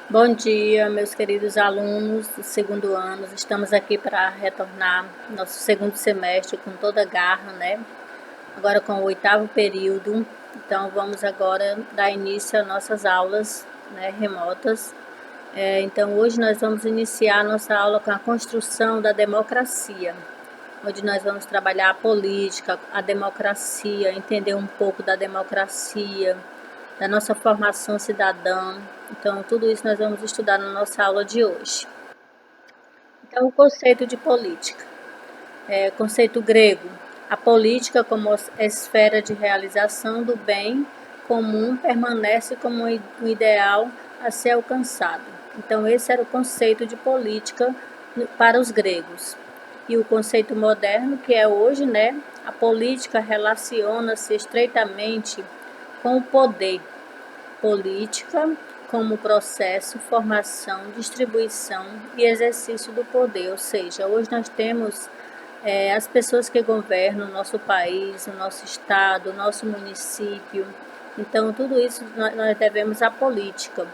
Bom dia, meus queridos alunos do segundo ano. Estamos aqui para retornar nosso segundo semestre com toda a garra, né? Agora com o oitavo período. Então, vamos agora dar início às nossas aulas, né, remotas. Então, hoje nós vamos iniciar a nossa aula com a construção da democracia, onde nós vamos trabalhar a política, a democracia, entender um pouco da democracia, da nossa formação cidadã. Então, tudo isso nós vamos estudar na nossa aula de hoje. Então, o conceito de política. Conceito grego. A política, como esfera de realização do bem comum, permanece como um ideal a ser alcançado. Então, esse era o conceito de política para os gregos. E o conceito moderno, que é hoje, né? A política relaciona-se estreitamente com o poder. Política como processo, formação, distribuição e exercício do poder. Ou seja, hoje nós temos as pessoas que governam o nosso país, o nosso estado, o nosso município. Então, tudo isso nós devemos à política.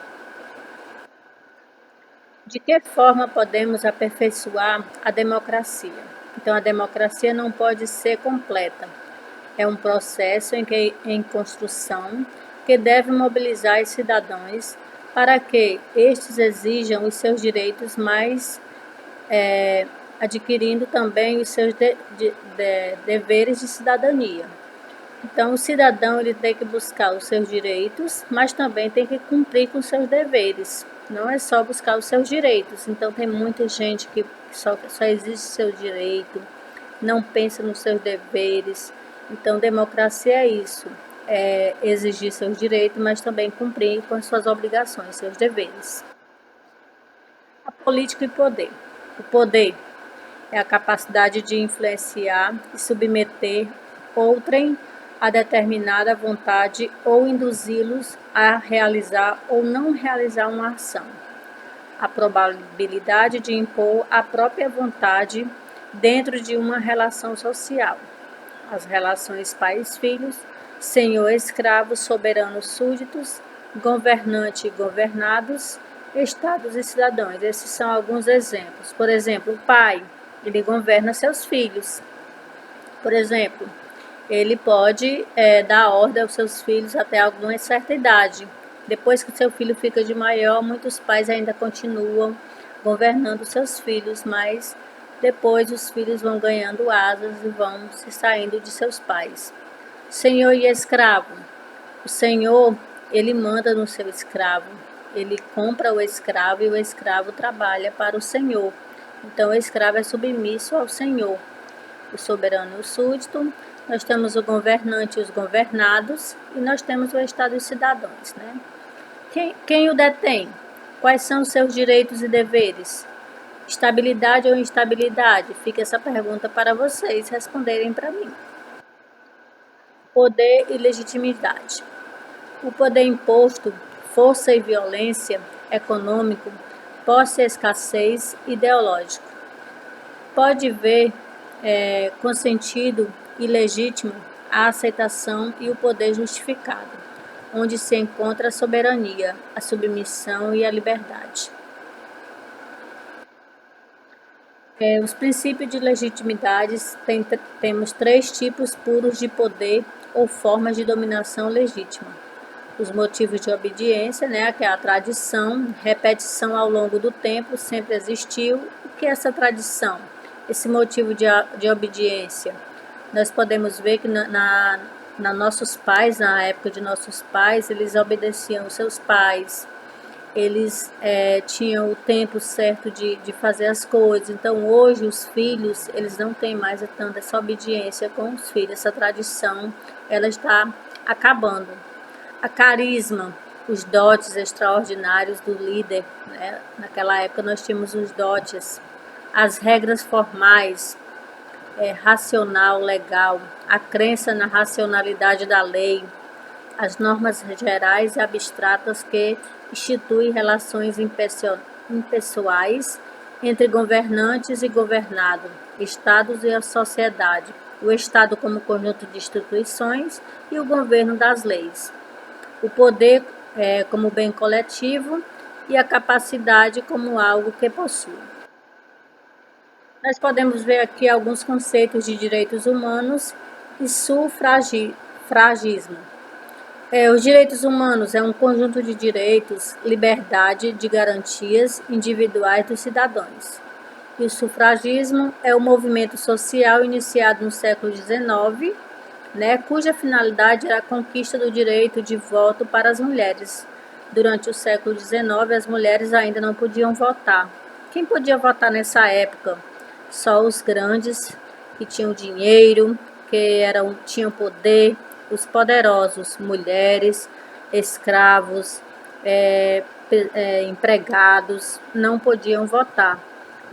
De que forma podemos aperfeiçoar a democracia? Então, a democracia não pode ser completa. É um processo em construção que deve mobilizar os cidadãos para que estes exijam os seus direitos, mas adquirindo também os seus deveres de cidadania. Então, o cidadão ele tem que buscar os seus direitos, mas também tem que cumprir com os seus deveres. Não é só buscar os seus direitos. Então, tem muita gente que só exige seu direito, não pensa nos seus deveres. Então, democracia é isso, é exigir seus direitos, mas também cumprir com as suas obrigações, seus deveres. A política e poder. O poder é a capacidade de influenciar e submeter outrem a determinada vontade ou induzi-los a realizar ou não realizar uma ação. A probabilidade de impor a própria vontade dentro de uma relação social. As relações pais-filhos, senhor-escravo, soberanos súditos, governante e governados, estados e cidadãos. Esses são alguns exemplos. Por exemplo, o pai, ele governa seus filhos. Por exemplo, ele pode dar ordem aos seus filhos até alguma certa idade. Depois que seu filho fica de maior, muitos pais ainda continuam governando seus filhos, mas depois os filhos vão ganhando asas e vão se saindo de seus pais. Senhor e escravo. O senhor, ele manda no seu escravo. Ele compra o escravo e o escravo trabalha para o senhor. Então, o escravo é submisso ao senhor. O soberano e o súdito. Nós temos o governante e os governados. E nós temos o estado e os cidadãos, né? Quem o detém? Quais são os seus direitos e deveres? Estabilidade ou instabilidade? Fica essa pergunta para vocês responderem para mim. Poder e legitimidade. O poder imposto, força e violência, econômico, posse e escassez, ideológico. Pode ver consentido e legítimo a aceitação e o poder justificado, onde se encontra a soberania, a submissão e a liberdade. Os princípios de legitimidade temos 3 tipos puros de poder ou formas de dominação legítima. Os motivos de obediência, né, que é a tradição, repetição ao longo do tempo, sempre existiu. O que é essa tradição? Esse motivo de obediência. Nós podemos ver que na nossos pais, na época de nossos pais, eles obedeciam seus pais, eles tinham o tempo certo de fazer as coisas. Então, hoje, os filhos, eles não têm mais tanta essa obediência com os filhos. Essa tradição, ela está acabando. A carisma, os dotes extraordinários do líder, né? Naquela época nós tínhamos os dotes, as regras formais, racional, legal, a crença na racionalidade da lei, as normas gerais e abstratas que instituem relações impessoais entre governantes e governado, estados e a sociedade, o Estado como conjunto de instituições e o governo das leis. O poder como bem coletivo e a capacidade como algo que possui. Nós podemos ver aqui alguns conceitos de direitos humanos e sufragismo. Os direitos humanos é um conjunto de direitos, liberdade, de garantias individuais dos cidadãos. E o sufragismo é um movimento social iniciado no século XIX, cuja finalidade era a conquista do direito de voto para as mulheres. Durante o século XIX, as mulheres ainda não podiam votar. Quem podia votar nessa época? Só os grandes, que tinham dinheiro, que tinham poder, os poderosos, mulheres, escravos, empregados, não podiam votar.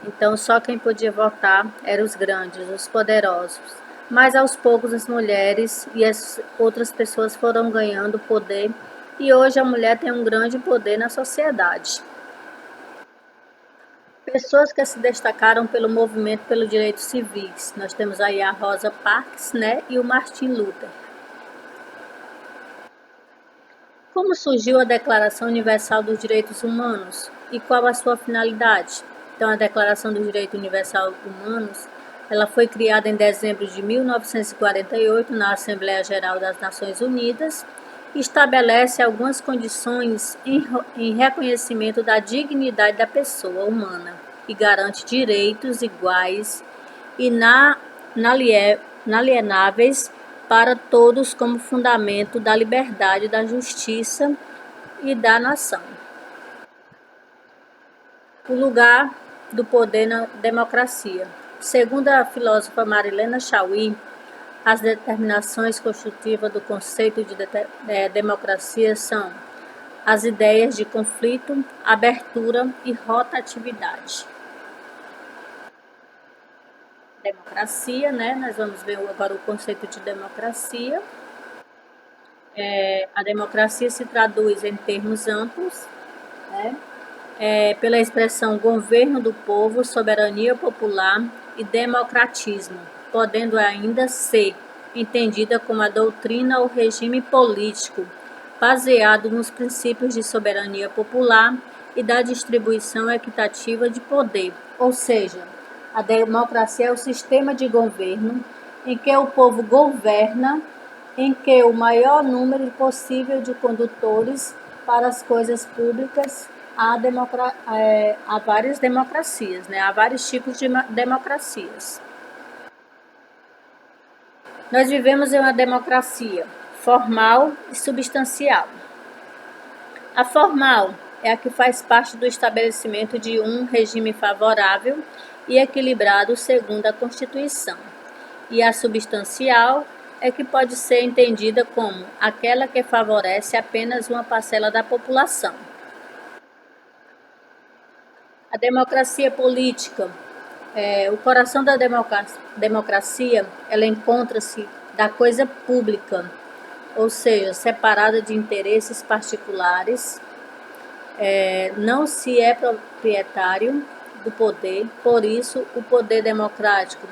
Então, só quem podia votar eram os grandes, os poderosos. Mas, aos poucos, as mulheres e as outras pessoas foram ganhando poder e hoje a mulher tem um grande poder na sociedade. Pessoas que se destacaram pelo movimento pelos direitos civis. Nós temos aí a Rosa Parks, e o Martin Luther. Como surgiu a Declaração Universal dos Direitos Humanos e qual a sua finalidade? Então, a Declaração dos Direitos Universais Humanos, ela foi criada em dezembro de 1948 na Assembleia Geral das Nações Unidas e estabelece algumas condições em reconhecimento da dignidade da pessoa humana e garante direitos iguais e inalienáveis para todos como fundamento da liberdade, da justiça e da nação. O lugar do poder na democracia. Segundo a filósofa Marilena Chauí, as determinações constitutivas do conceito de democracia são as ideias de conflito, abertura e rotatividade. Democracia, nós vamos ver agora o conceito de democracia. A democracia se traduz em termos amplos, pela expressão governo do povo, soberania popular e democratismo, podendo ainda ser entendida como a doutrina ou regime político baseado nos princípios de soberania popular e da distribuição equitativa de poder, ou seja, a democracia é o sistema de governo em que o povo governa, em que o maior número possível de condutores para as coisas públicas. Há várias democracias, há vários tipos de democracias. Nós vivemos em uma democracia formal e substancial. A formal é a que faz parte do estabelecimento de um regime favorável e equilibrado segundo a Constituição. E a substancial é que pode ser entendida como aquela que favorece apenas uma parcela da população. A democracia política. O coração da democracia, ela encontra-se da coisa pública, ou seja, separada de interesses particulares, não se é proprietário do poder, por isso o poder democrático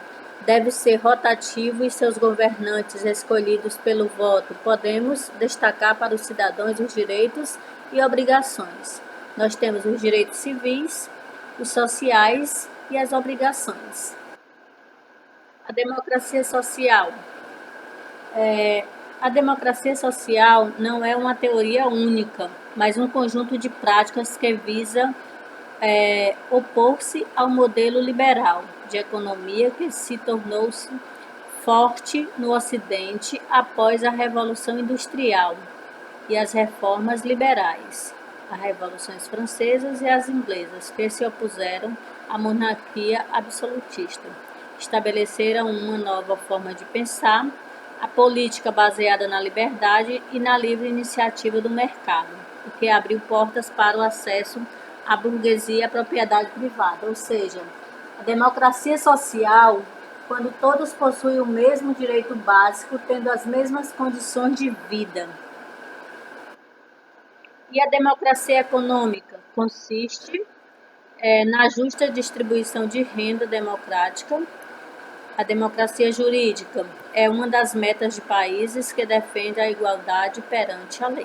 deve ser rotativo e seus governantes escolhidos pelo voto. Podemos destacar para os cidadãos os direitos e obrigações. Nós temos os direitos civis, os sociais e as obrigações. A democracia social. A democracia social não é uma teoria única, mas um conjunto de práticas que visa opor-se ao modelo liberal de economia que se tornou-se forte no Ocidente após a Revolução Industrial e as reformas liberais, as revoluções francesas e as inglesas, que se opuseram à monarquia absolutista. Estabeleceram uma nova forma de pensar, a política baseada na liberdade e na livre iniciativa do mercado, o que abriu portas para o acesso à burguesia e à propriedade privada, ou seja, a democracia social, quando todos possuem o mesmo direito básico, tendo as mesmas condições de vida. E a democracia econômica consiste na justa distribuição de renda democrática. A democracia jurídica é uma das metas de países que defende a igualdade perante a lei.